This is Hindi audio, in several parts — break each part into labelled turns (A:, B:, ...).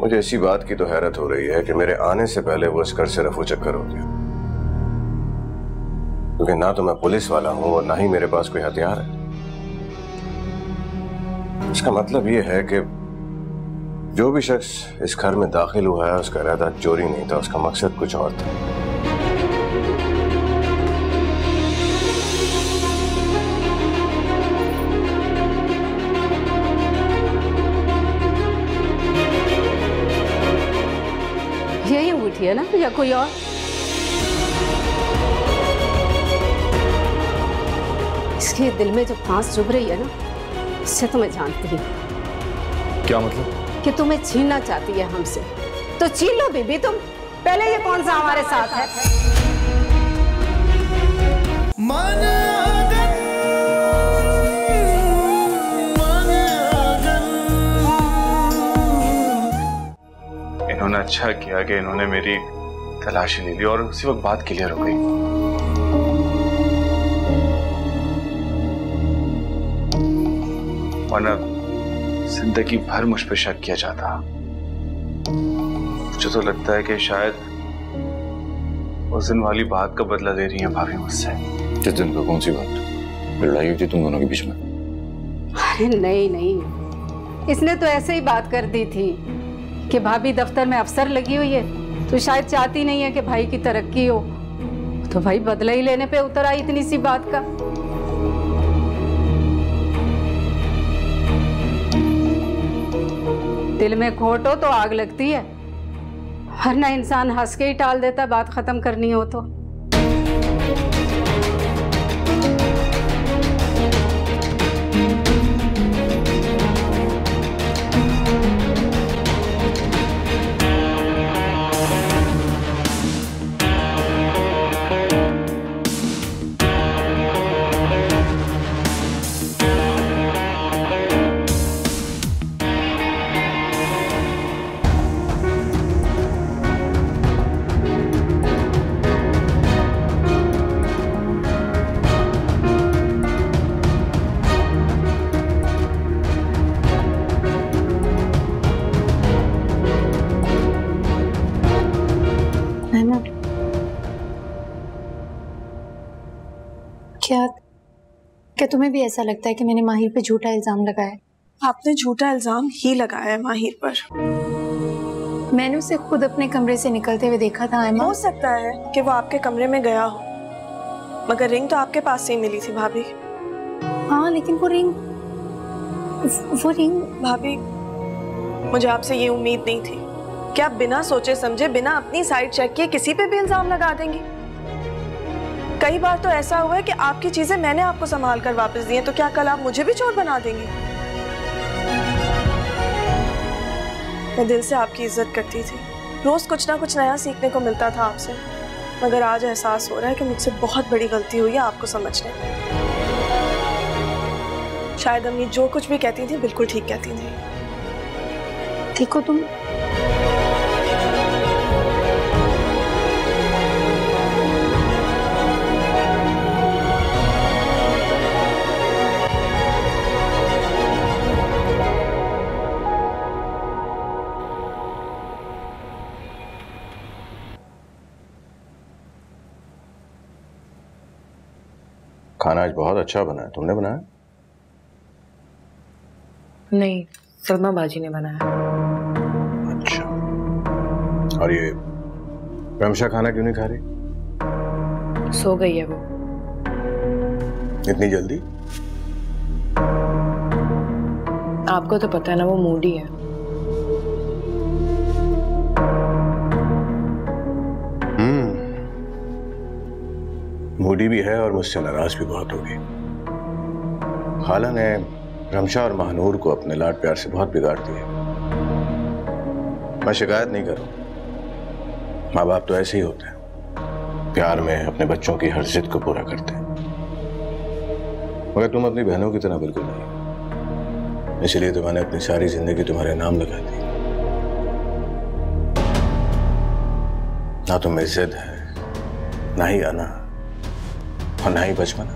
A: मुझे इसी बात की तो हैरत हो रही है कि मेरे आने से पहले वो इस घर से रफू चक्कर हो गया, क्योंकि ना तो मैं पुलिस वाला हूं और ना ही मेरे पास कोई हथियार है। इसका मतलब ये है कि जो भी शख्स इस घर में दाखिल हुआ है उसका इरादा चोरी नहीं था, उसका मकसद कुछ और था।
B: यही अंगूठी है ना या कोई और? इसके दिल में जो फांस चुभ रही है ना, इससे तो मैं जानती हूँ।
C: क्या मतलब?
B: कि तुम्हें छीनना चाहती है हमसे, तो छीन लो बीबी तुम। पहले ये कौन सा हमारे साथ है?
C: इन्होंने अच्छा किया कि इन्होंने मेरी तलाशी ले ली और उसी वक्त बात क्लियर हो गई। वरना जिंदगी भर मुझ पे शक किया जाता। मुझे तो लगता है कि शायद उस दिन वाली बात का बदला ले रही है भाभी मुझसे।
D: किस दिन का? कौन सी बात? लड़ाई हुई थी तुम दोनों के बीच में?
B: अरे नहीं नहीं, इसने तो ऐसे ही बात कर दी थी कि भाभी दफ्तर में अफसर लगी हुई है, तो शायद चाहती नहीं है कि भाई की तरक्की हो, तो भाई बदला ही लेने पे उतर आई इतनी सी बात का। दिल में खोट हो तो आग लगती है, वरना इंसान हंस के ही टाल देता बात खत्म करनी हो तो।
E: क्या तुम्हें भी ऐसा लगता है कि मैंने माहिर पे झूठा इल्जाम लगाया?
F: आपने झूठा इल्जाम ही लगाया है माहिर पर।
E: मैंने उसे खुद अपने कमरे से निकलते हुए देखा था।
F: हो सकता है कि वो आपके कमरे में गया हो, मगर रिंग तो आपके पास से ही मिली थी भाभी।
E: हाँ लेकिन वो रिंग
F: भाभी, मुझे आपसे ये उम्मीद नहीं थी कि आप बिना सोचे समझे, बिना अपनी साइड चेक किए किसी पे भी इल्जाम लगा देंगी। कई बार तो ऐसा हुआ है कि आपकी चीजें मैंने आपको संभाल कर वापस दी हैं, तो क्या कल आप मुझे भी चोर बना देंगी? मैं दिल से आपकी इज्जत करती थी, रोज कुछ ना कुछ नया सीखने को मिलता था आपसे, मगर आज एहसास हो रहा है कि मुझसे बहुत बड़ी गलती हुई है आपको समझने में। शायद अम्मी जो कुछ भी कहती थी बिल्कुल ठीक कहती थी।
E: देखो तुम
A: खाना आज बहुत अच्छा बना है। तुमने बनाया?
G: नहीं, सलमा बाजी ने बनाया।
A: अच्छा, और ये रमशा खाना क्यों नहीं खा रही?
G: सो गई है वो।
A: इतनी जल्दी?
G: आपको तो पता है ना, वो मूडी है।
A: मूडी भी है और मुझसे नाराज भी बहुत होगी। खाला ने रमशा और महानूर को अपने लाड प्यार से बहुत बिगाड़ दिया। मैं शिकायत नहीं करूं, माँ बाप तो ऐसे ही होते हैं, प्यार में अपने बच्चों की हर जिद को पूरा करते हैं, मगर तुम अपनी बहनों की तरह बिल्कुल नहीं। इसलिए तो मैंने अपनी सारी जिंदगी तुम्हारे नाम लगा दी। ना तुम्हें जिद है, ना ही आना और ना ही बचपना।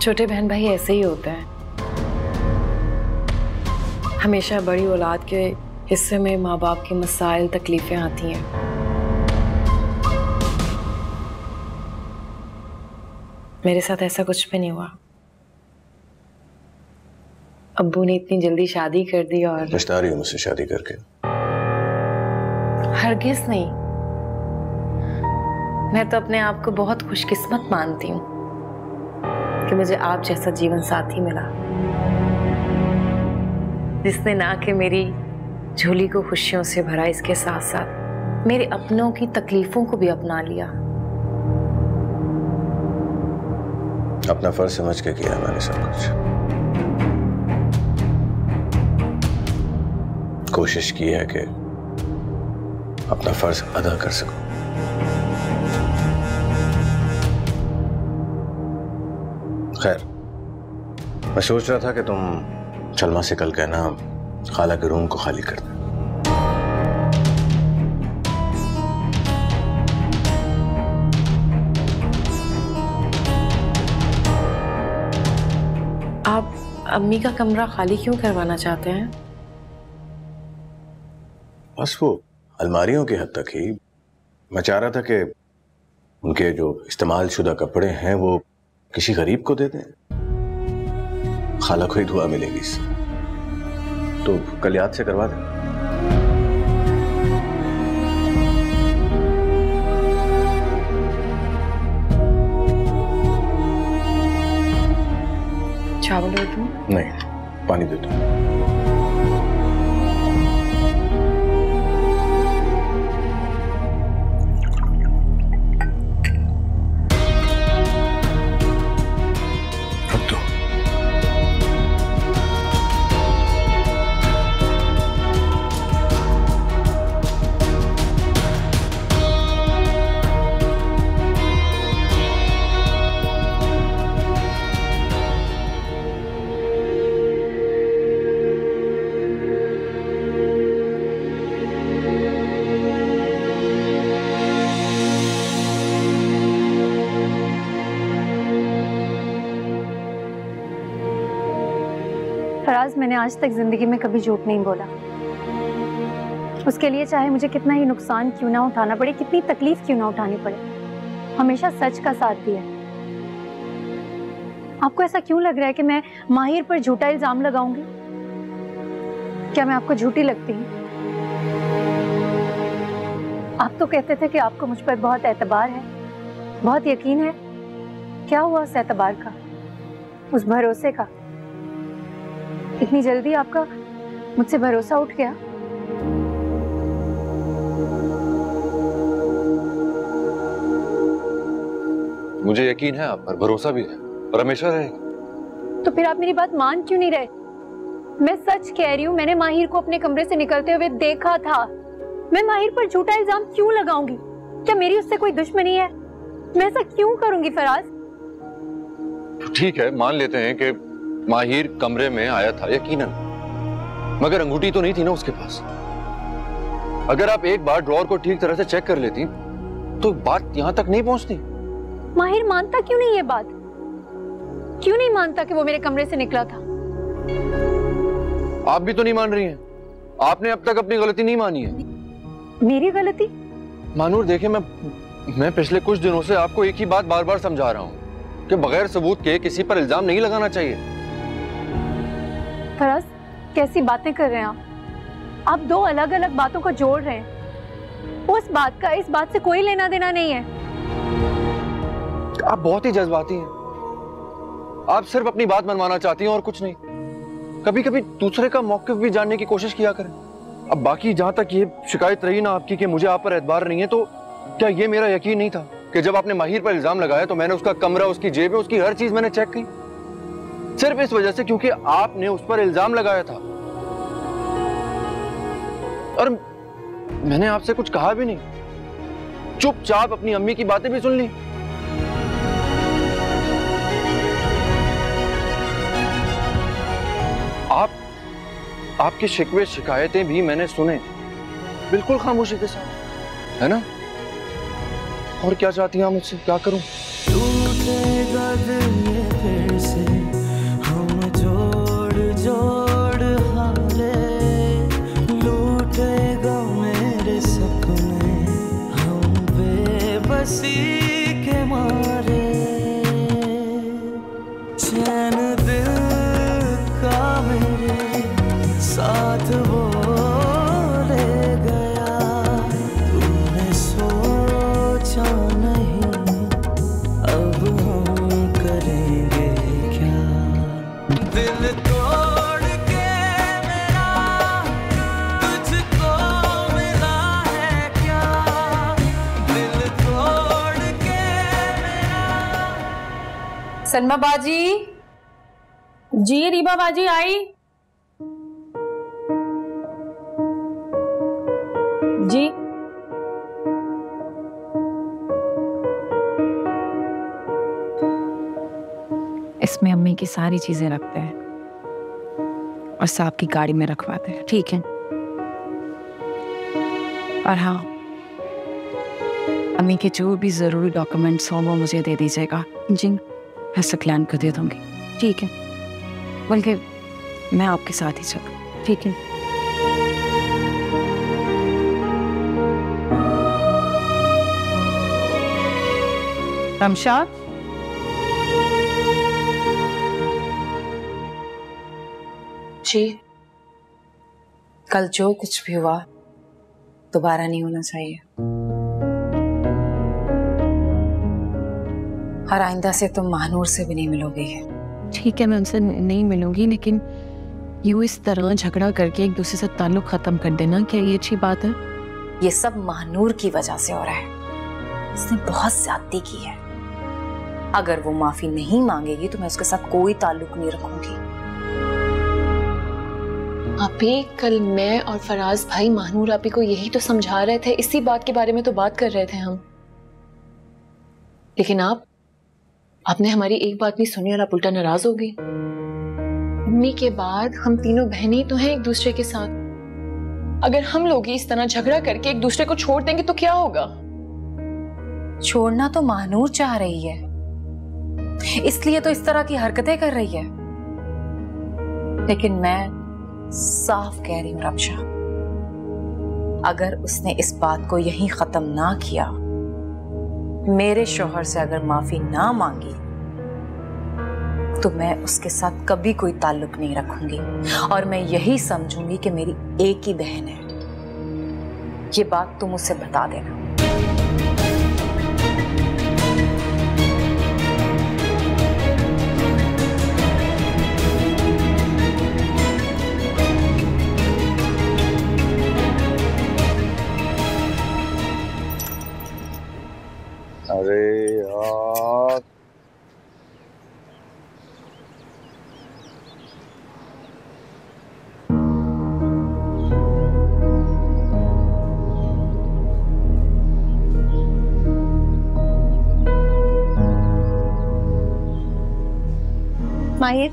G: छोटे बहन भाई ऐसे ही होते हैं, हमेशा बड़ी औलाद के हिस्से में माँ बाप की मसाइल तकलीफें आती हैं। मेरे साथ ऐसा कुछ भी नहीं हुआ। अब्बू ने इतनी जल्दी शादी कर दी और
A: पछता रही हूँ मुझसे शादी करके?
G: हरगिज नहीं। मैं तो अपने आप को बहुत खुशकिस्मत मानती हूँ कि मुझे आप जैसा जीवन साथी मिला, जिसने ना कि मेरी झोली को खुशियों से भरा, इसके साथ साथ मेरे अपनों की तकलीफों को भी अपना लिया।
A: अपना फर्ज समझ के किया मैंने सब कुछ। कोशिश की है कि अपना फर्ज अदा कर सकूं। खैर, मैं सोच रहा था कि तुम सलमा से कल कहना खाला के रूम को खाली कर दे।
G: आप अम्मी का कमरा खाली क्यों करवाना चाहते हैं?
A: बस वो अलमारियों की हद तक ही। मैं चाह रहा था कि उनके जो इस्तेमाल शुदा कपड़े हैं वो किसी गरीब को दे दें, खाला को ही दुआ मिलेगी इससे। तो कल याद से करवा दें।
G: चावल दे दूं?
A: नहीं, पानी दे दो।
E: फराज, मैंने आज तक जिंदगी में कभी झूठ नहीं बोला। उसके लिए चाहे मुझे कितना ही नुकसान क्यों ना उठाना पड़े, कितनी तकलीफ क्यों ना उठानी पड़े, हमेशा सच का साथ दिया। आपको ऐसा क्यों लग रहा है कि मैं माहिर पर झूठा इल्जाम लगाऊंगी? क्या मैं आपको झूठी लगती हूँ? आप तो कहते थे कि आपको मुझ पर बहुत एतबार है, बहुत यकीन है। क्या हुआ उस एतबार का, उस भरोसे का? इतनी जल्दी आपका मुझसे भरोसा उठ गया?
D: मुझे यकीन है आप पर, भरोसा भी है और हमेशा रहेगा।
E: तो फिर आप मेरी बात मान क्यों नहीं रहे? मैं सच कह रही हूँ, मैंने माहिर को अपने कमरे से निकलते हुए देखा था। मैं माहिर पर झूठा इल्जाम क्यों लगाऊंगी? क्या मेरी उससे कोई दुश्मनी है? मैं ऐसा क्यों करूंगी फराज?
D: ठीक है, मान लेते हैं कि माहिर कमरे में आया था, यकीनन, मगर अंगूठी तो नहीं थी ना उसके पास। अगर आप एक बार ड्रॉअर को ठीक तरह से चेक कर लेती तो बात यहां तक नहीं पहुंचती।
E: माहिर मानता क्यों नहीं ये बात? क्यों नहीं मानता कि वो मेरे कमरे से निकला था?
D: आप भी तो नहीं मान रही हैं। आपने अब तक अपनी गलती नहीं मानी है।
E: मेरी गलती?
D: मानूर देखिए, मैं पिछले कुछ दिनों से आपको एक ही बात बार बार समझा रहा हूं कि बगैर सबूत के किसी पर इल्जाम नहीं लगाना चाहिए।
E: फराज, कैसी बातें कर रहे हैं आप? आप दो अलग अलग बातों को जोड़ रहे हैं। उस बात का इस बात से कोई लेना देना नहीं है।
D: आप बहुत ही जज्बाती हैं। आप सिर्फ अपनी बात मनवाना चाहती हैं और कुछ नहीं। कभी कभी दूसरे का मौक़िफ़ भी जानने की कोशिश किया करें। अब बाकी जहां तक ये शिकायत रही ना आपकी कि मुझे आप पर एतबार नहीं है, तो क्या ये मेरा यकीन नहीं था कि जब आपने माहिर पर इल्जाम लगाया तो मैंने उसका कमरा, उसकी जेबें, उसकी हर चीज मैंने चेक की, सिर्फ इस वजह से क्योंकि आपने उस पर इल्जाम लगाया था। और मैंने आपसे कुछ कहा भी नहीं, चुपचाप अपनी अम्मी की बातें भी सुन ली। आपकी शिकवे शिकायतें भी मैंने सुने, बिल्कुल खामोशी के साथ, है ना? और क्या चाहती हैं आप मुझसे? क्या करूं?
H: टूटेगा दिल ये फिर से
G: सलमा बाजी। जी रीबा बाजी आई। जी
H: इसमें अम्मी की सारी चीजें रखते हैं और साहब की गाड़ी में रखवाते हैं, ठीक है? और हाँ, अम्मी के जो भी जरूरी डॉक्यूमेंट्स हों वो मुझे दे दीजिएगा। जी ऐसा क्लैन कर दे दूंगी, ठीक है? बल्कि मैं आपके साथ ही चलूँ, ठीक है? रमशा,
G: जी कल जो कुछ भी हुआ दोबारा नहीं होना चाहिए, और आइंदा से तुम महानूर से भी नहीं मिलोगे।
H: ठीक है, मैं उनसे नहीं मिलूंगी, लेकिन यूं इस तरह झगड़ा करके एक दूसरे से ताल्लुक खत्म कर देना, क्या ये अच्छी बात है?
G: ये सब महानूर की वजह से हो रहा है। उसने बहुत ज्यादती की है। अगर वो माफी नहीं मांगेगी तो मैं उसके साथ कोई ताल्लुक नहीं रखूंगी।
I: आपी, कल मैं और फराज भाई महानूर आपी को यही तो समझा रहे थे, इसी बात के बारे में तो बात कर रहे थे हम। लेकिन आपने हमारी एक बात नहीं सुनी और आप उल्टा नाराज हो गई। मम्मी के बाद हम तीनों बहनें तो हैं एक दूसरे के साथ। अगर हम लोग इस तरह झगड़ा करके एक दूसरे को छोड़ देंगे तो क्या होगा?
G: छोड़ना तो महानूर चाह रही है, इसलिए तो इस तरह की हरकतें कर रही है। लेकिन मैं साफ कह रही हूं रमशा, अगर उसने इस बात को यहीं खत्म ना किया, मेरे शौहर से अगर माफी ना मांगी, तो मैं उसके साथ कभी कोई ताल्लुक नहीं रखूंगी और मैं यही समझूंगी कि मेरी एक ही बहन है। ये बात तुम उसे बता देना।
C: अरे यार,
E: माहिर।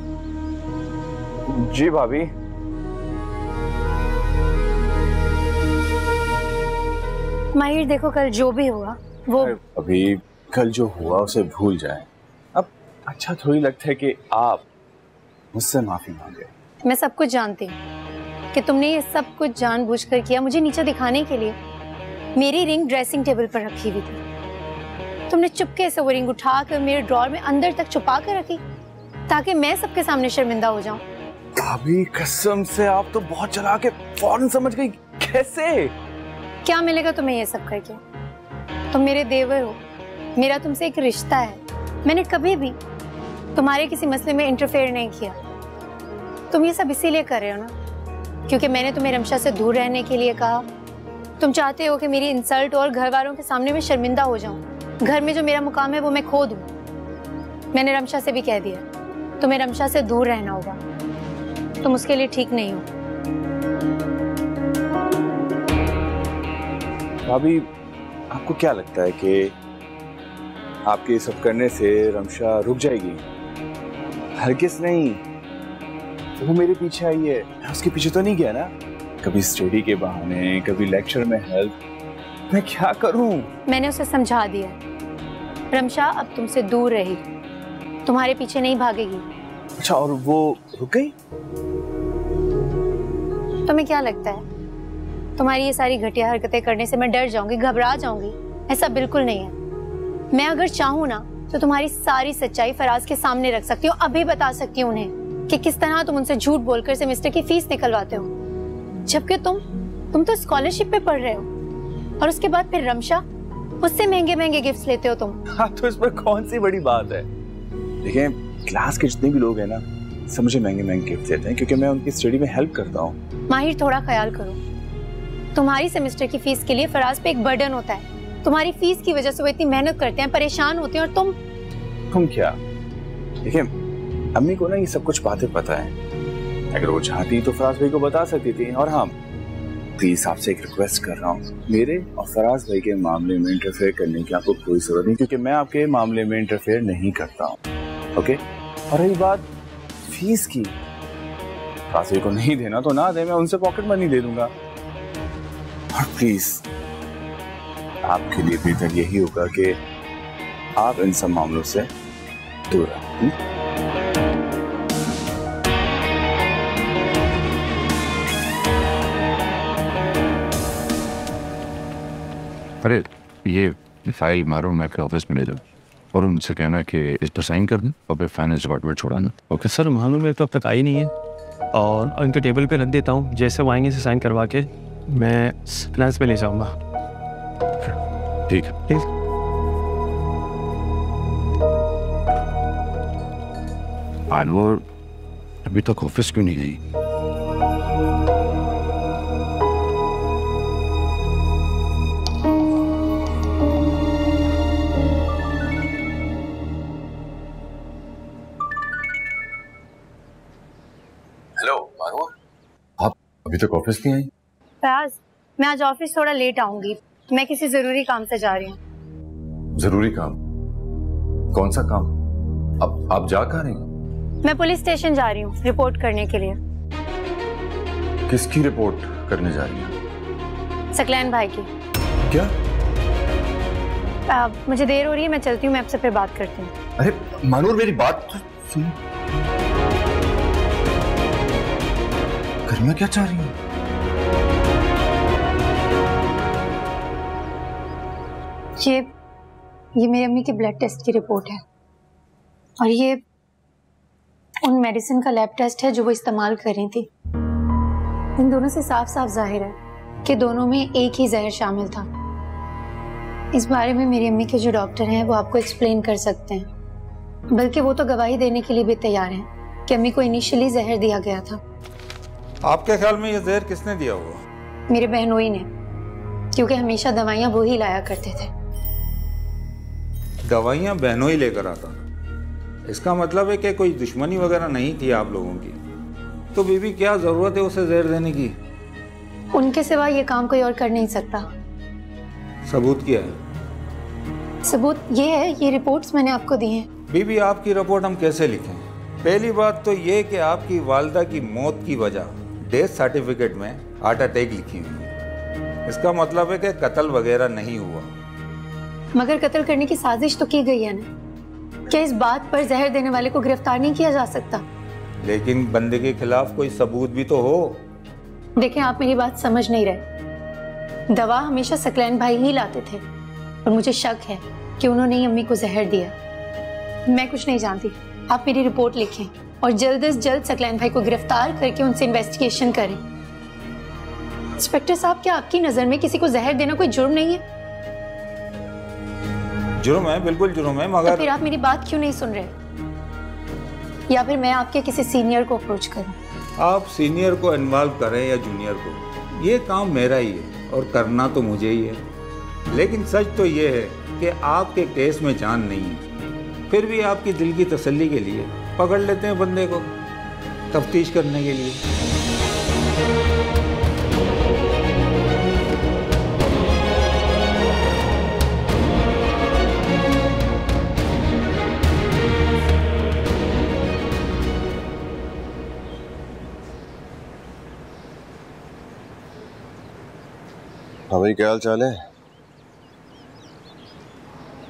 D: जी भाभी।
E: माहिर देखो, कल जो भी हुआ वो
C: अभी कल जो हुआ उसे भूल जाए। अब अच्छा थोड़ी लगता है कि आप मुझसे माफी मांगे।
E: मैं सब कुछ जानती हूँ कि तुमने ये सब कुछ जानबूझकर किया, मुझे नीचे दिखाने के लिए। मेरी रिंग ड्रेसिंग टेबल पर रखी हुई थी, तुमने चुपके से वो रिंग उठाकर मेरे ड्रॉर में अंदर तक छुपा कर रखी ताकि मैं सबके सामने शर्मिंदा हो जाऊं।
C: भाभी कसम से आप तो बहुत चला के फौरन समझ गई। कैसे?
E: क्या मिलेगा तुम्हें ये सब करके? तुम मेरे देवर हो, मेरा तुमसे एक रिश्ता है। मैंने कभी भी तुम्हारे किसी मसले में इंटरफेयर नहीं किया। तुम ये सब इसीलिए कर रहे हो ना क्योंकि मैंने तुम्हें रमशा से दूर रहने के लिए कहा। तुम चाहते हो कि मेरी इंसल्ट और घर वालों के सामने मैं शर्मिंदा हो जाऊं, घर में जो मेरा मुकाम है वो मैं खो दूं। मैंने रमशा से भी कह दिया तुम्हें रमशा से दूर रहना होगा, तुम उसके लिए ठीक नहीं हो।
C: भाभी आपको क्या लगता है कि आपके सब करने से रमशा रुक जाएगी? हरगिज़ नहीं, वो मेरे पीछे आई है, मैं उसके पीछे तो नहीं गया ना। कभी स्टडी के बहाने, कभी लेक्चर में हेल्प। मैं क्या करूं?
E: मैंने उसे समझा दिया, रमशा अब तुमसे दूर रही, तुम्हारे पीछे नहीं भागेगी।
C: अच्छा, और वो रुक गई?
E: तुम्हें क्या लगता है तुम्हारी ये सारी घटिया हरकतें करने से मैं डर जाऊंगी, घबरा जाऊंगी? ऐसा बिल्कुल नहीं है। मैं अगर चाहूँ ना तो तुम्हारी सारी सच्चाई फराज के सामने रख सकती हूँ, अभी बता सकती हूँ उन्हें कि किस तरह तुम उनसे झूठ बोलकर सेमेस्टर की फीस निकलवाते हो, जबकि तुम तो स्कॉलरशिप पे पढ़ रहे हो। और उसके बाद फिर रमशा, उससे महंगे महंगे गिफ्ट्स लेते हो तुम।
C: हाँ, तो इस पर कौन सी बड़ी बात है? देखिए, क्लास के जितने भी लोग हैं ना, सब मुझे महंगे महंगे गिफ्ट देते हैं क्योंकि मैं उनकी स्टडी में हेल्प करता हूँ।
E: माहिर, थोड़ा ख्याल करो, तुम्हारी सेमेस्टर की फीस के लिए फराज पे एक बर्डन होता है। तुम्हारी फीस की वजह से वो इतनी मेहनत करते हैं, परेशान होते हैं, और तुम
C: क्या देखिए, अम्मी को ना ये सब कुछ बातें पता है। अगर वो चाहती तो फराज भाई को बता सकती थी। और हाँ, प्लीज आपसे एक रिक्वेस्ट कर रहा हूँ, मेरे और फराज भाई के मामले में इंटरफेयर करने की आपको कोई जरूरत नहीं, क्योंकि मैं आपके मामले में इंटरफेयर नहीं करता हूँ। ओके? और रही बात फीस की, फराज भाई को नहीं देना तो ना दे, मैं उनसे पॉकेट मनी दे दूंगा। और प्लीज आपके लिए बेहतर यही होगा कि आप इन सब मामलों से दूर रहें।
J: अरे ये फाइल मारो मैं के ऑफिस में ले जाऊँ और उनसे कहना कि इस पर साइन कर दें और फिर फाइनेंस डिपार्टमेंट छोड़ाना। ओके
K: सर, मालूम मेरे तो अब तक आई नहीं है और उनके टेबल पे रख देता हूँ। जैसे वो आएंगे से साइन करवा के मैं फाइनेंस में ले जाऊँगा।
J: ठीक है।
K: ठीक।
J: अनवर अभी तक ऑफिस क्यों नहीं गई?
A: हेलो अनवर, आप अभी तक ऑफिस नहीं आई?
E: फयाज, मैं आज ऑफिस थोड़ा लेट आऊंगी, मैं किसी जरूरी काम से जा रही हूँ।
A: जरूरी काम? कौन सा काम? अब आप जा कहाँ रही हैं?
E: मैं पुलिस स्टेशन जा रही हूँ रिपोर्ट करने के लिए।
A: किसकी रिपोर्ट करने जा रही हैं?
E: सकलैन भाई की।
A: क्या?
E: मुझे देर हो रही है, मैं चलती हूँ, मैं आपसे फिर बात करती हूँ।
A: अरे मानूर, मेरी बात तो सुन। करना क्या चाह रही हैं?
E: ये मेरी अम्मी के ब्लड टेस्ट की रिपोर्ट है और ये उन मेडिसिन का लैब टेस्ट है जो वो इस्तेमाल कर रही थी। इन दोनों से साफ साफ जाहिर है कि दोनों में एक ही जहर शामिल था। इस बारे में मेरी अम्मी के जो डॉक्टर हैं वो आपको एक्सप्लेन कर सकते हैं, बल्कि वो तो गवाही देने के लिए भी तैयार हैं कि अम्मी को इनिशियली जहर दिया गया था।
L: आपके ख्याल में ये जहर किसने दिया हुआ?
E: मेरे बहनोई ने, क्योंकि हमेशा दवाइयाँ वो ही लाया करते थे।
L: दवाइयाँ बहनोई लेकर आता था? इसका मतलब है कि कोई दुश्मनी वगैरह नहीं थी आप लोगों की। तो बीबी, क्या जरूरत है उसे जहर देने की?
E: उनके सिवा ये काम कोई और कर नहीं सकता।
L: सबूत क्या है?
E: सबूत ये है, ये रिपोर्ट्स मैंने आपको दी हैं।
L: बीबी, आपकी रिपोर्ट हम कैसे लिखें? पहली बात तो ये कि आपकी वालिदा की मौत की वजह डेथ सर्टिफिकेट में हार्ट अटैक लिखी हुई है। इसका मतलब है कि कत्ल वगैरह नहीं हुआ।
E: मगर कत्ल करने की साजिश तो की गई है ना। क्या इस बात पर जहर देने वाले को गिरफ्तार नहीं किया जा सकता?
L: लेकिन बंदे के खिलाफ कोई सबूत भी तो हो।
E: देखें, आप मेरी बात समझ नहीं रहे। दवा हमेशा सकलैन भाई ही लाते थे और मुझे शक है कि उन्होंने ही अम्मी को जहर दिया। मैं कुछ नहीं जानती, आप मेरी रिपोर्ट लिखें और जल्द से जल्द सकलैन भाई को गिरफ्तार करके उनसे इन्वेस्टिगेशन करें। इंस्पेक्टर साहब, क्या आपकी नजर में किसी को जहर देना कोई जुर्म नहीं है?
L: जुर्म है, बिल्कुल जुर्म है, मगर
E: तो फिर आप मेरी बात क्यों नहीं सुन रहे? या फिर मैं आपके किसी सीनियर को अप्रोच करूं?
L: आप सीनियर को इन्वॉल्व करें या जूनियर को, ये काम मेरा ही है और करना तो मुझे ही है। लेकिन सच तो ये है कि आपके केस में जान नहीं है, फिर भी आपकी दिल की तसल्ली के लिए पकड़ लेते हैं बंदे को तफ्तीश करने के लिए।
A: हाँ भाई, क्या हाल चाल है?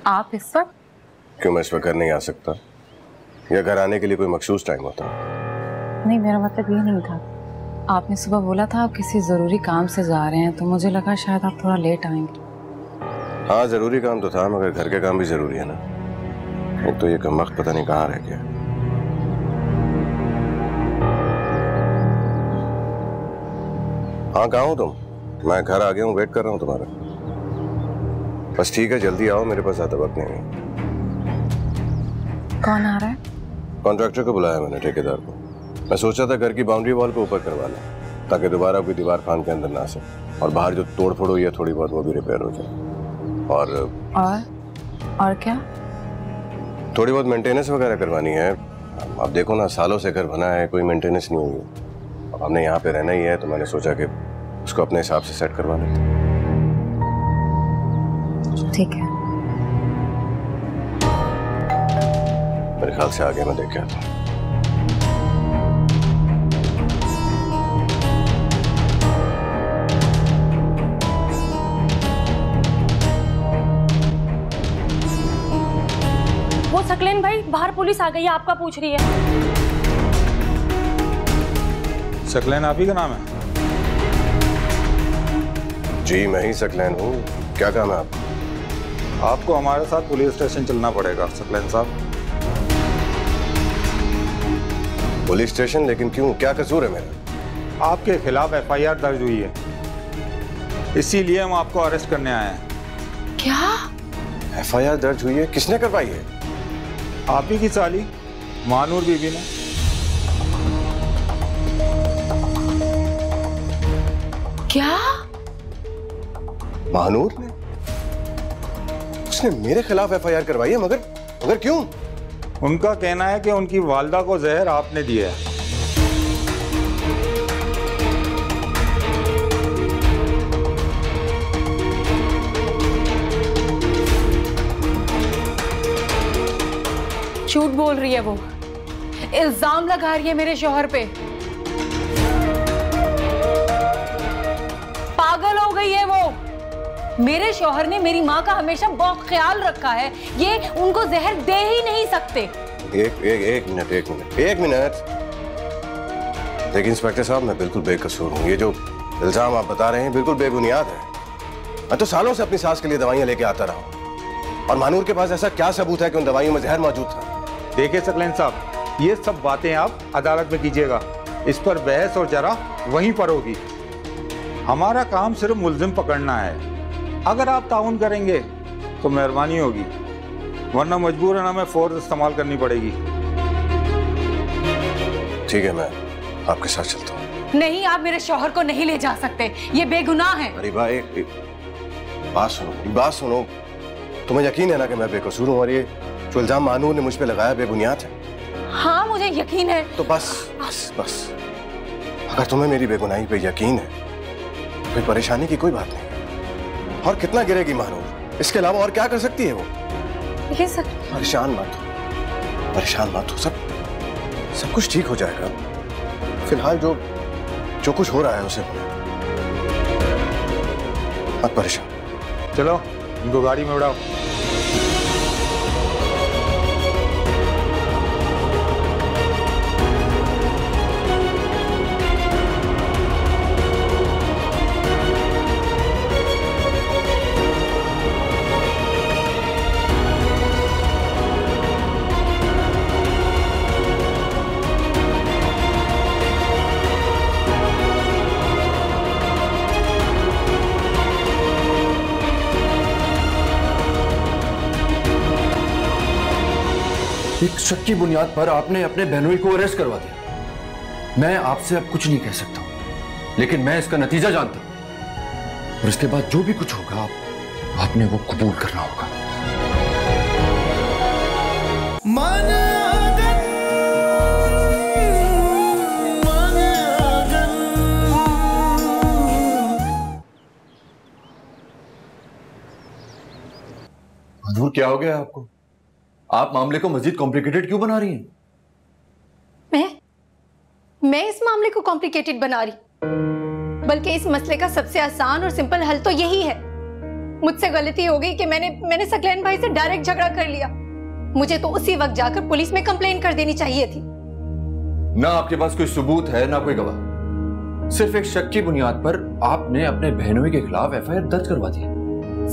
G: आप इस वक्त?
A: क्यों, मैं इस वक्त घर नहीं आ सकता? या घर आने के लिए कोई मखसूस टाइम होता?
H: नहीं, मेरा मतलब ये नहीं था। आपने सुबह बोला था आप किसी ज़रूरी काम से जा रहे हैं, तो मुझे लगा शायद आप थोड़ा लेट आएंगे।
A: हाँ, ज़रूरी काम तो था, मगर घर के काम भी ज़रूरी है ना। एक तो ये कमबख्त पता नहीं कहाँ रह गया। हाँ, कहाँ हो तुम? मैं घर आ गया हूँ, वेट कर रहा हूँ तुम्हारा। बस ठीक है, जल्दी आओ, मेरे पास ज़्यादा वक्त नहीं है।
H: कौन आ रहा है?
A: कॉन्ट्रैक्टर को बुलाया मैंने, ठेकेदार को। मैं सोचा था घर की बाउंड्री वॉल को ऊपर करवा लें, ताकि दोबारा कोई दीवार खान के अंदर ना आ सके, और बाहर जो तोड़ फोड़ हुई है थोड़ी बहुत वो भी रिपेयर हो जाए। और
H: क्या?
A: थोड़ी बहुत मेंटेनेंस वगैरह करवानी है। अब देखो ना, सालों से घर बना है, कोई मेंटेनेंस नहीं हुई। अब हमने यहाँ पे रहना ही है, तो मैंने सोचा कि उसको अपने हिसाब से सेट करवा लेते।
E: ठीक है।
A: मेरे ख्याल से आगे मैं देख के आता हूँ।
M: वो सकलेन भाई, बाहर पुलिस आ गई है, आपका पूछ रही है।
L: सकलेन आप ही का नाम है?
A: जी मैं ही सकलैन हूँ। क्या काम है आपको?
L: आपको हमारे साथ पुलिस स्टेशन चलना पड़ेगा सकलेन साहब।
A: Police station? लेकिन क्यों, क्या कसूर है मेरा?
L: आपके खिलाफ FIR दर्ज हुई है, इसीलिए हम आपको अरेस्ट करने आए हैं।
M: क्या?
A: FIR दर्ज हुई है? किसने करवाई है?
L: आप ही की साली महानूर बीबी ने।
M: क्या?
A: महानूर ने? उसने मेरे खिलाफ FIR करवाई है? मगर क्यों?
L: उनका कहना है कि उनकी वालदा को जहर आपने दिया है।
M: झूठ बोल रही है वो, इल्जाम लगा रही है मेरे शौहर पे। पागल हो गई है वो। मेरे शौहर ने मेरी माँ का हमेशा बहुत ख्याल रखा है, ये उनको जहर दे ही नहीं सकते।
A: एक मिनट। देखिए इंस्पेक्टर साहब, मैं बिल्कुल बेकसूर हूँ। ये जो इल्जाम आप बता रहे हैं बिल्कुल बेबुनियाद है। मैं तो सालों से अपनी सास के लिए दवाइयाँ लेके आता रहा हूँ, और महानूर के पास ऐसा क्या सबूत है कि उन दवाइयों में जहर मौजूद था?
L: देखिए सकलेन साहब, ये सब बातें आप अदालत में कीजिएगा, इस पर बहस और जरा वहीं पर होगी। हमारा काम सिर्फ मुल्जिम पकड़ना है। अगर आप ताउन करेंगे तो मेहरबानी होगी, वरना मजबूरन हमें फोर्स इस्तेमाल करनी पड़ेगी।
A: ठीक है, मैं आपके साथ चलता हूँ।
M: नहीं, आप मेरे शौहर को नहीं ले जा सकते, ये बेगुनाह है।
A: अरे भाई, बात सुनो। तुम्हें यकीन है ना कि मैं बेकसूर हूँ, और ये जो इल्जाम महानूर ने मुझ पे लगाया बेबुनियाद है?
M: हाँ मुझे यकीन है।
A: तो बस। अगर तुम्हें मेरी बेगुनाही पे यकीन है, कोई परेशानी की कोई बात नहीं। और कितना गिरेगी महानूर? इसके अलावा और क्या कर सकती है वो?
M: ये सब
A: परेशान मत हो। सब कुछ ठीक हो जाएगा। फिलहाल जो कुछ हो रहा है उसे मत परेशान।
L: चलो इनको गाड़ी में उड़ाओ।
J: एक शक की बुनियाद पर आपने अपने बहनोई को अरेस्ट करवा दिया। मैं आपसे अब कुछ नहीं कह सकता हूं, लेकिन मैं इसका नतीजा जानता हूं, और इसके बाद जो भी कुछ होगा आपने वो कबूल करना होगा। मनूर, क्या हो गया आपको? आप मामले को मजीद कॉम्प्लिकेटेड क्यों बना रही हैं?
E: मैं इस मामले को कॉम्प्लिकेटेड बना रही, बल्कि इस मसले का सबसे आसान और सिंपल हल तो यही है। मुझसे गलती हो गई कि मैंने सकलैन भाई से डायरेक्ट झगड़ा कर लिया। मुझे तो उसी वक्त जाकर पुलिस में कंप्लेन कर देनी चाहिए थी।
J: ना आपके पास कोई सबूत है ना कोई गवाह, सिर्फ एक शक की बुनियाद पर आपने अपने बहनोई के खिलाफ FIR दर्ज करवा दी।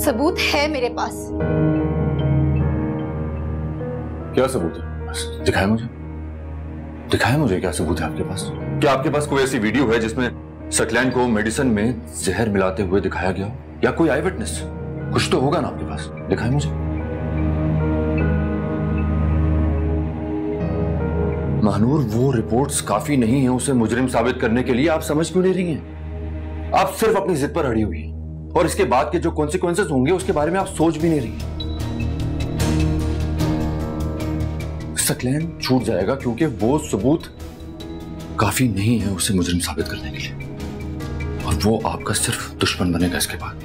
E: सबूत है मेरे पास।
J: क्या सबूत है? दिखाएं मुझे क्या सबूत है आपके पास? क्या आपके पास कोई ऐसी वीडियो है जिसमें सकलैन को मेडिसिन में जहर मिलाते हुए दिखाया गया, या कोई आई विटनेस? कुछ तो होगा ना आपके पास, दिखाएं मुझे। महानूर, वो रिपोर्ट्स काफी नहीं है उसे मुजरिम साबित करने के लिए। आप समझ क्यों नहीं रही हैं? आप सिर्फ अपनी जिद पर अड़ी हुई हैं, और इसके बाद के जो कॉन्सिक्वेंसेस होंगे उसके बारे में आप सोच भी नहीं रही। सकलैन छूट जाएगा क्योंकि वो सबूत काफी नहीं है उसे मुजरिम साबित करने के लिए, और वो आपका सिर्फ दुश्मन बनेगा इसके बाद।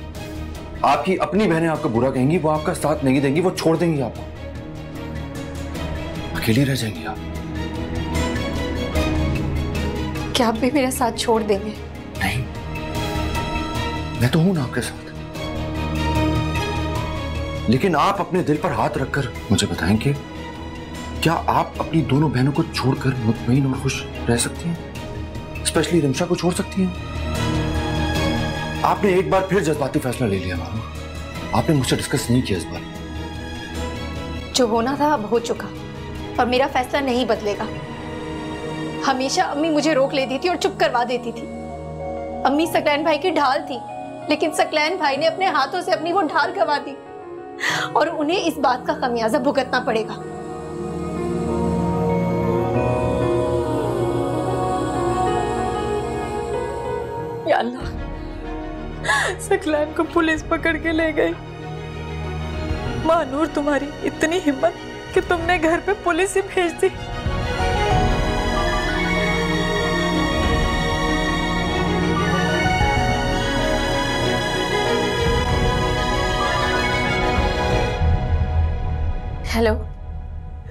J: आपकी अपनी बहनें आपका बुरा कहेंगी, वो आपका साथ नहीं देंगी, वो छोड़ देंगी आपको, अकेली रह जाएंगी आप।
E: क्या आप भी मेरा साथ छोड़ देंगे?
J: नहीं, मैं तो हूं ना आपके साथ, लेकिन आप अपने दिल पर हाथ रखकर मुझे बताएं कि क्या आप अपनी दोनों बहनों को छोड़कर मुतमईन और खुश रह सकती हैं, स्पेशली रिमशा को छोड़ सकती हैं? आपने एक बार फिर जज्बाती फैसला ले लिया मानो, आपने मुझसे डिस्कस नहीं किया इस बार।
E: जो होना था अब हो चुका, और मेरा फैसला नहीं बदलेगा। हमेशा अम्मी मुझे रोक लेती थी और चुप करवा देती थी। अम्मी सकलैन भाई की ढाल थी, लेकिन सकलैन भाई ने अपने हाथों से अपनी वो ढाल गंवा दी, और उन्हें इस बात का खमियाजा भुगतना पड़ेगा।
I: या अल्लाह, सकलैन को पुलिस पकड़ के ले गई। मानूर, तुम्हारी इतनी हिम्मत कि तुमने घर पे पुलिस ही भेज दी।
E: हेलो,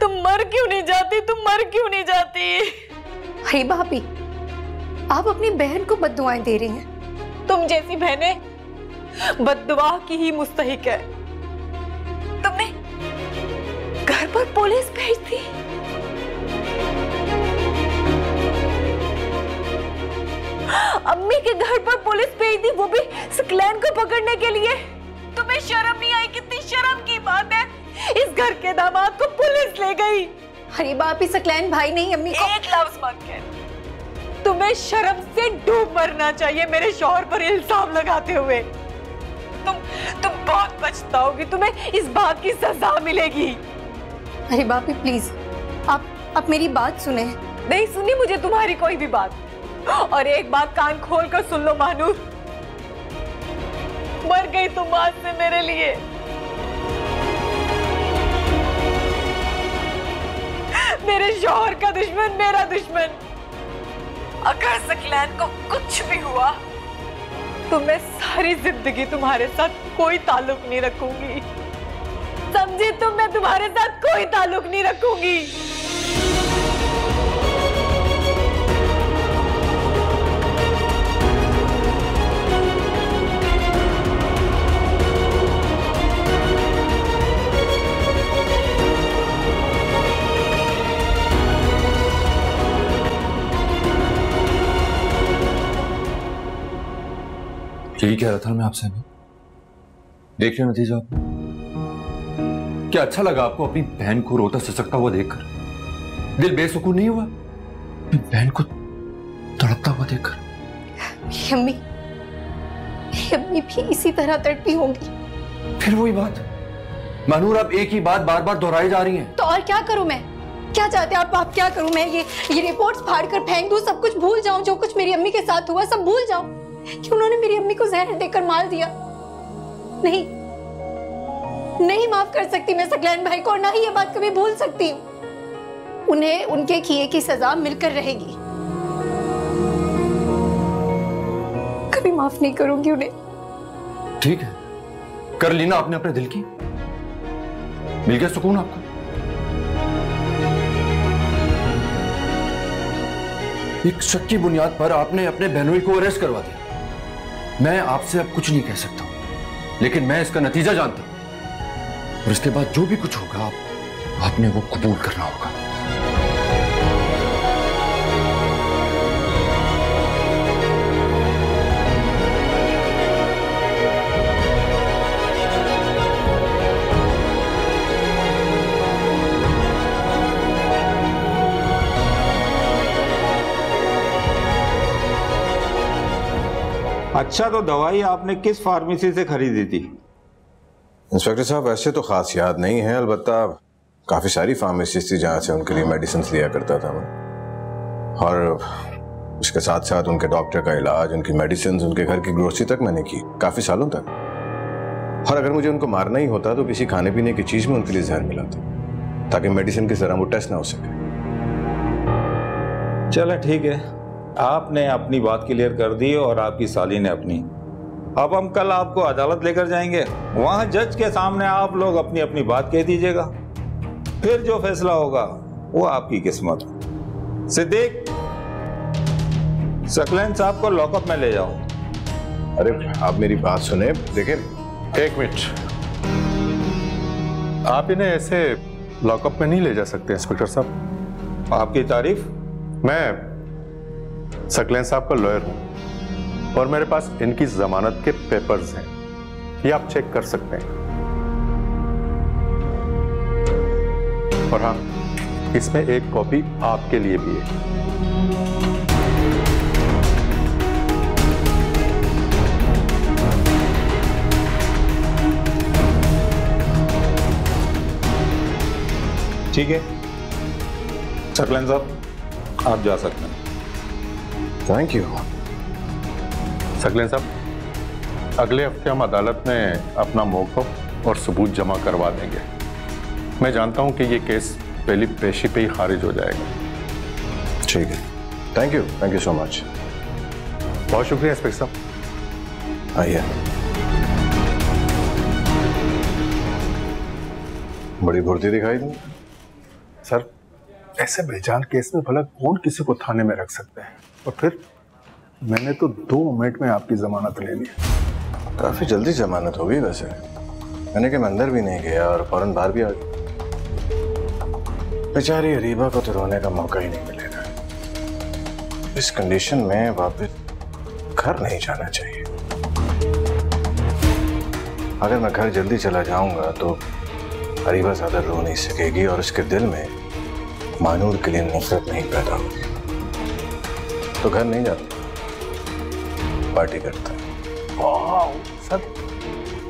I: तुम मर क्यों नहीं जाती? तुम मर क्यों नहीं जाती?
E: अरे भाभी, आप अपनी बहन को बद्दुआएं दे रही हैं।
I: तुम जैसी बहनें बद्दुआ की ही मुस्तहिक है। तुमने घर पर पुलिस भेज दी। अम्मी के घर पर पुलिस भेज दी, वो भी सकलैन को पकड़ने के लिए। तुम्हें शर्म नहीं आई? कितनी शर्म की बात है, इस घर के दामाद को पुलिस ले गई।
E: अरे बापी, सकलैन भाई नहीं अम्मी को।
I: एक लफ्ज मत कह। तुम्हें शर्म से डूब मरना चाहिए मेरे शौहर पर इल्जाम लगाते हुए। तुम बहुत पछताओगी, तुम्हें इस बात की सजा मिलेगी।
E: अरे बापी प्लीज, आप मेरी बात सुने।
I: नहीं सुनी मुझे तुम्हारी कोई भी बात, और एक बात कान खोल कर सुन लो मानूर, मर गई तुम आज से मेरे लिए। मेरे शौहर का दुश्मन मेरा दुश्मन। अगर सकलैन को कुछ भी हुआ तो मैं सारी जिंदगी तुम्हारे साथ कोई ताल्लुक नहीं रखूंगी, समझी तुम? मैं तुम्हारे साथ कोई ताल्लुक नहीं रखूंगी।
J: यही कह रहा था मैं आपसे, देख रहे नतीजा आपने? क्या अच्छा लगा आपको अपनी बहन को रोता ससकता हुआ देखकर? दिल बेसुकून नहीं हुआ अपनी बहन को तड़पता हुआ देखकर?
E: अम्मी भी इसी तरह तड़पी होंगी।
J: फिर वही बात मानूर, आप एक ही बात बार बार दोहराई जा रही हैं।
E: तो और क्या करूं मैं? क्या चाहते हैं आप क्या करूं मैं? ये रिपोर्ट्स फाड़ कर फेंक दूं, सब कुछ भूल जाऊं, जो कुछ मेरी अम्मी के साथ हुआ सब भूल जाऊं कि उन्होंने मेरी अम्मी को जहर देकर मार दिया? नहीं माफ कर सकती मैं सकलैन भाई को, और ना ही ये बात कभी भूल सकती हूँ। उन्हें उनके किए की सजा मिलकर रहेगी, कभी माफ नहीं करूंगी उन्हें।
J: ठीक है, कर ली ना आपने अपने दिल की, मिल गया सुकून आपको? एक शक की बुनियाद पर आपने अपने बहनोई को अरेस्ट करवा दिया। मैं आपसे अब कुछ नहीं कह सकता, लेकिन मैं इसका नतीजा जानता हूं, और इसके बाद जो भी कुछ होगा आपने वो कबूल करना होगा।
L: अच्छा, तो दवाई आपने किस फार्मेसी से खरीदी थी?
A: इंस्पेक्टर साहब, वैसे तो खास याद नहीं है, अलबत्ता काफ़ी सारी फार्मेसीज थी जहाँ से उनके लिए मेडिसिन लिया करता था मैं, और उसके साथ साथ उनके डॉक्टर का इलाज, उनकी मेडिसिन, उनके घर की ग्रोसरी तक मैंने की काफ़ी सालों तक। और अगर मुझे उनको मारना ही होता तो किसी खाने पीने की चीज़ में उनके लिए जहर मिलाता। ताकि मेडिसिन की जरा वो टेस्ट ना हो सके।
L: चलो ठीक है, आपने अपनी बात क्लियर कर दी और आपकी साली ने अपनी। अब हम कल आपको अदालत लेकर जाएंगे, वहां जज के सामने आप लोग अपनी अपनी बात कह दीजिएगा, फिर जो फैसला होगा वो आपकी किस्मत। सिद्दीक, सकलैन साहब को लॉकअप में ले जाओ।
A: अरे आप मेरी बात सुने, देखिए।
N: एक मिनट, आप इन्हें ऐसे लॉकअप में नहीं ले जा सकते इंस्पेक्टर साहब।
L: आपकी तारीफ?
N: मैं सकलैन साहब का लॉयर हूं और मेरे पास इनकी जमानत के पेपर्स हैं, ये आप चेक कर सकते हैं। और हाँ, इसमें एक कॉपी आपके लिए भी है।
L: ठीक है सकलैन साहब, आप जा सकते हैं।
A: Thank you.
N: सकलैन साहब, अगले हफ्ते हम अदालत में अपना मौक़िफ़ और सबूत जमा करवा देंगे। मैं जानता हूं कि ये केस पहली पेशी पे ही खारिज हो जाएगा।
A: ठीक है, थैंक यू सो मच।
N: बहुत शुक्रिया इंस्पेक्टर साहब।
A: आइए। बड़ी फुर्ती दिखाई दी।
N: सर, ऐसे बेजान केस में भला कौन किसी को थाने में रख सकते हैं, और फिर मैंने तो 2 मिनट में आपकी जमानत ले ली।
A: काफी जल्दी जमानत हो गई वैसे, मैंने कि मैं अंदर भी नहीं गया और फौरन बाहर भी आ गया। बेचारी अरीबा को तो रोने का मौका ही नहीं मिलेगा। इस कंडीशन में वापस घर नहीं जाना चाहिए। अगर मैं घर जल्दी चला जाऊंगा तो अरीबा ज्यादा रो नहीं सकेगी और उसके दिल में मानूर के लिए नफरत नहीं पैदा होगी। तो घर नहीं जाता, पार्टी करता है।
N: वाह सर,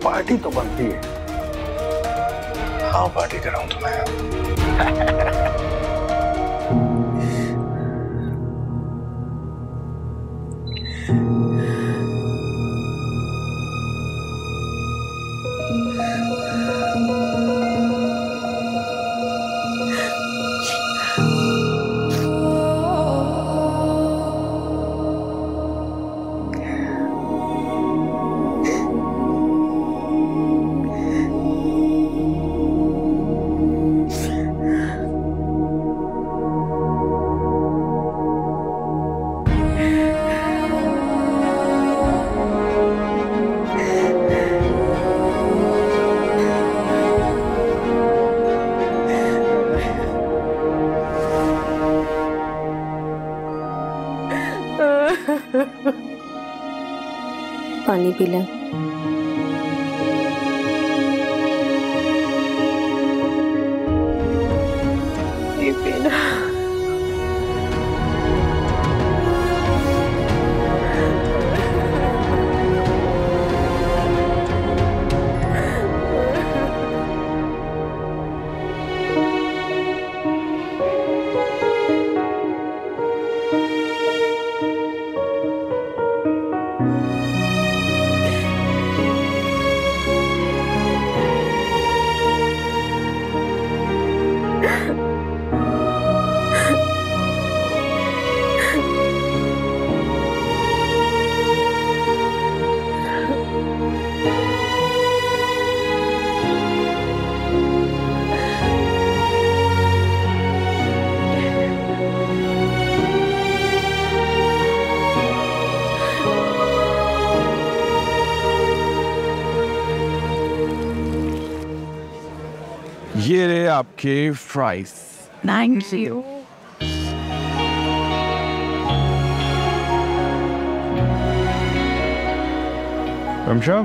N: पार्टी तो बनती है।
A: हाँ, पार्टी कराऊं तुम्हें।
E: पानी पी लें। ये पीना।
K: ये रहे आपके फ्राइज।
H: Thank you.
K: रमशा,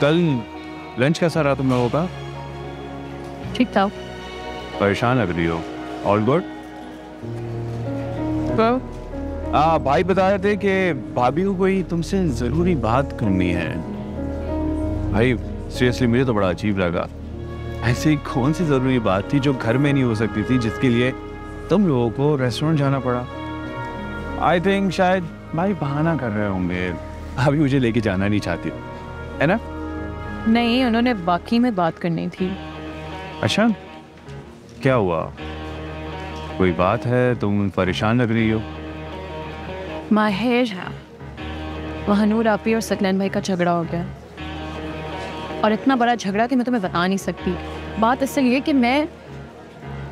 K: कल लंच कैसा रहा तुम लोगों का?
H: ठीक था।
K: परेशान लग रही हो। All good? भाई बता रहे थे कि भाभी को कोई तुमसे जरूरी बात करनी है। भाई सीरियसली मुझे तो बड़ा अजीब लगा। ऐसी कौन सी जरूरी बात थी जो घर में नहीं हो सकती थी, जिसके लिए तुम लोगों को रेस्टोरेंट जाना पड़ा? आई थिंक शायद भाई बहाना कर रहे होंगे, अभी मुझे लेके जाना नहीं चाहती, है ना?
I: नहीं, उन्होंने बाकी में बात करनी थी।
K: अच्छा, क्या हुआ? कोई बात है? तुम परेशान लग रही हो।
H: माहिर है, महानूर आपी और सकलैन भाई का झगड़ा हो गया, और इतना बड़ा झगड़ा कि मैं तुम्हें बता नहीं सकती। बात इसलिए कि मैं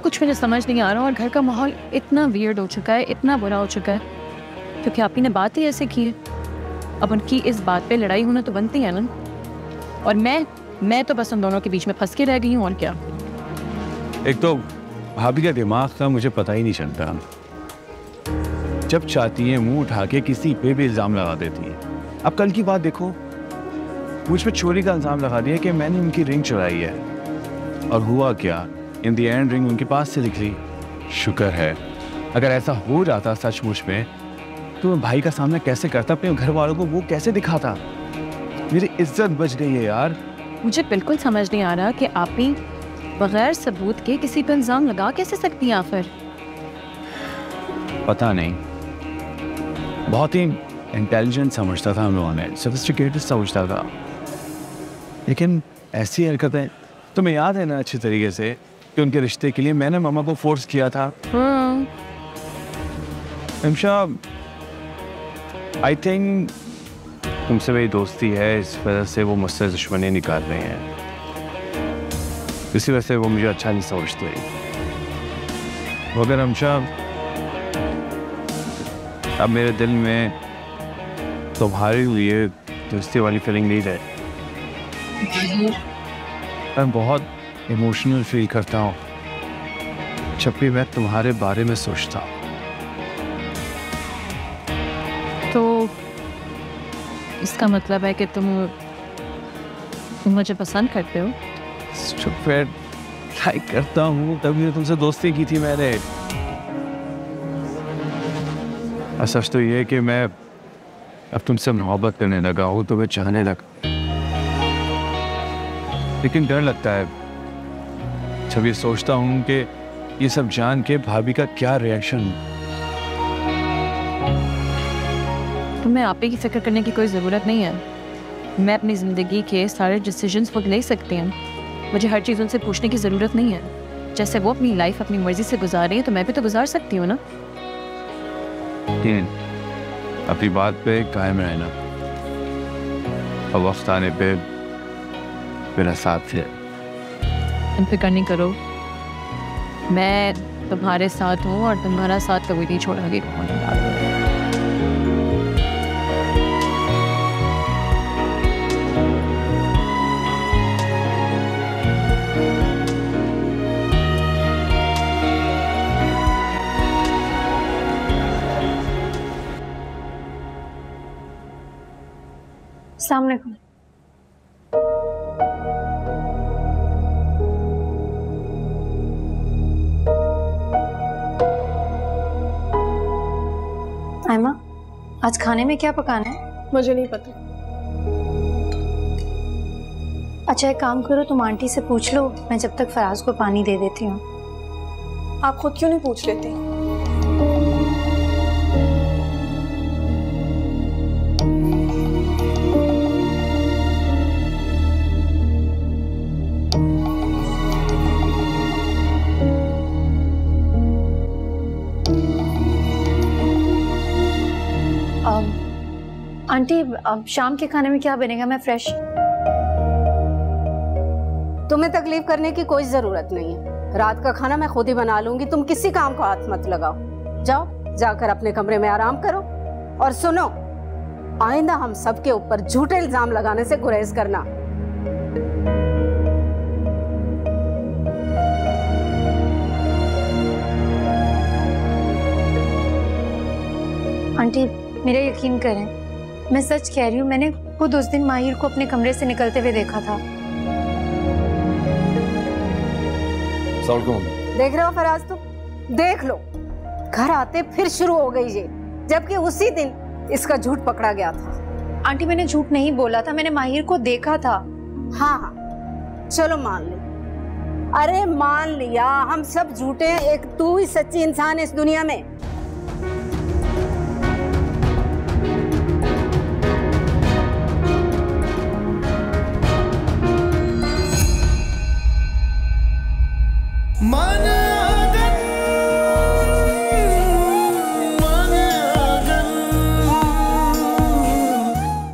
H: कुछ मुझे समझ नहीं आ रहा, और घर का माहौल इतना वियर्ड हो चुका है, इतना बुरा हो चुका है, क्योंकि आपी ने बात ही ऐसे की है। अब उनकी इस बात पे लड़ाई होना तो बनती है ना, और मैं तो बस उन दोनों के बीच में फंस के रह गई हूँ, और क्या।
K: एक तो भाभी का दिमाग का मुझे पता ही नहीं चलता, जब चाहती है मुंह उठा के किसी पे भी इल्जाम लगा देती है। अब कल की बात देखो, मुझ पे चोरी का इल्जाम लगा दिया कि मैंने उनकी रिंग चुराई है, और हुआ क्या, इन दी एंड रिंग उनके पास से निकली। शुक्र है, अगर ऐसा हो जाता सचमुच में तो मैं भाई का सामना कैसे करता, अपने घर वालों को वो कैसे दिखाता। मेरी इज्जत बच गई है यार।
H: मुझे बिल्कुल समझ नहीं आ रहा कि आप ही बगैर सबूत के किसी पर इल्जाम लगा कैसे सकती हैं आखिर।
K: पता नहीं, बहुत ही इंटेलिजेंट समझता था हम लोगों ने, सोफिस्टिकेटेड समझता था, लेकिन ऐसी हरकतें तुम्हें याद है ना अच्छी तरीके से कि उनके रिश्ते के लिए मैंने मामा को फोर्स किया था। इमशा, आई थिंक तुमसे मेरी दोस्ती है, इस वजह से वो मुझसे दुश्मनी निकाल रहे हैं, इसी वजह से वो मुझे अच्छा नहीं समझते। मगर इमशा, अब मेरे दिल में तुम्हारे लिए दोस्ती वाली फीलिंग नहीं रहे। मैं बहुत इमोशनल फील करता हूँ जब भी मैं तुम्हारे बारे में सोचता हूँ।
H: तो इसका मतलब है कि तुम मुझे पसंद करते हो?
K: फिर लाइक करता हूँ, तभी तुमसे दोस्ती की थी मैंने। सच तो ये है कि मैं अब तुमसे मोहब्बत करने लगा हूँ, तुम्हें चाहने लगा, लेकिन डर लगता है जब ये सोचता हूँ कि ये सब जान के भाभी का क्या रिएक्शन।
H: तुम्हें आप ही की फिक्र करने की कोई ज़रूरत नहीं है। मैं अपनी ज़िंदगी के सारे डिसीजंस खुद ले सकती हैं, मुझे हर चीज़ उनसे पूछने की ज़रूरत नहीं है। जैसे वो अपनी लाइफ अपनी मर्जी से गुजार रही है, तो मैं भी तो गुजार सकती हूँ ना।
K: अपनी बात पे कायम रहना, और वक्त आने पे मेरा साथ है।
H: फिक्र नहीं करो, मैं तुम्हारे साथ हूँ, और तुम्हारा साथ कभी नहीं छोड़ांगी।
E: अस्सलाम वालेकुम। आयमा, आज खाने में क्या पकाना है?
F: मुझे नहीं पता।
E: अच्छा, एक काम करो, तुम आंटी से पूछ लो, मैं जब तक फराज को पानी दे देती हूँ।
F: आप खुद क्यों नहीं पूछ लेती?
E: आंटी, अब शाम के खाने में क्या बनेगा? मैं फ्रेश।
B: तुम्हें तकलीफ करने की कोई जरूरत नहीं है, रात का खाना मैं खुद ही बना लूंगी, तुम किसी काम को हाथ मत लगाओ। जाओ, जाकर अपने कमरे में आराम करो, और सुनो, आइंदा हम सबके ऊपर झूठे इल्जाम लगाने से गुरेज करना।
E: आंटी, मेरा यकीन करें, मैं सच कह रही हूँ, मैंने खुद उस दिन माहिर को अपने कमरे से निकलते हुए देखा था।
B: देख रहे हो फराज, तुम देख लो, घर आते फिर शुरू हो गई ये, जबकि उसी दिन इसका झूठ पकड़ा गया था।
E: आंटी, मैंने झूठ नहीं बोला था, मैंने माहिर को देखा था।
B: हाँ हाँ, चलो मान ली। अरे मान लिया, हम सब झूठे हैं, एक तू ही सच्ची इंसान है इस दुनिया में।